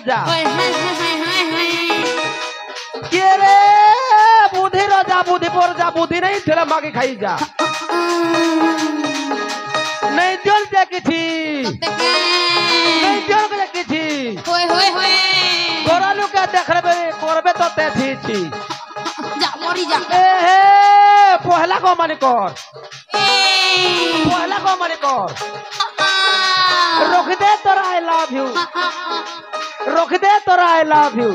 রাজা কে রে বুদ্ধি রাজা বুদ্ধি পর যা বুদ্ধি নেই ছেলে মাকে খাই যা नहीं जल देखी नहीं जल देखी गोरा लोग देखबे करबे तो ते थी जा मरी जा ए हे पहला को माने कर पहला को माने कर रोक दे तोरा आई लव यू रोक दे तोरा आई लव यू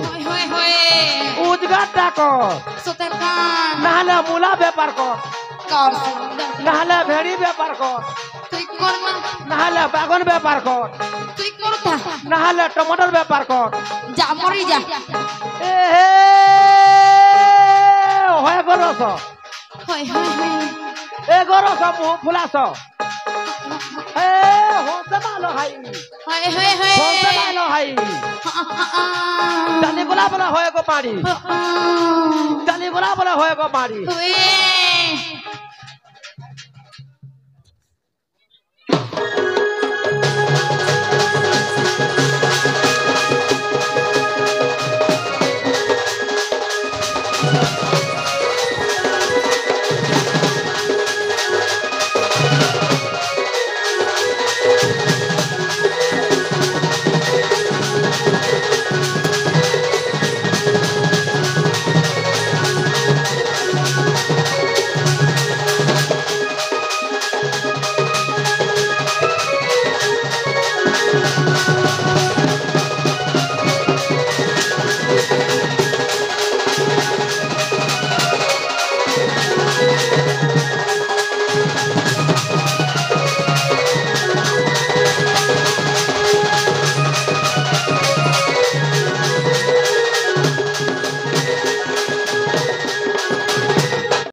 उजगाटा को सोतेका नाले मूला व्यापार को कर नाले भेड़ी व्यापार को তুই কর না নাহলে বাগান ব্যাপার কর তুই করতা নাহলে টমেটোর ব্যাপার কর যা মরি যা এ হে হয় গরস হয় হয় হয় এ গরস মুহ ফুলাস এ হোসে ভালো হাই হয় হয় হয় হোসে ভালো হাই জানি গোলা বলা হয় গো পাড়ি জানি গোলা বলা হয় গো পাড়ি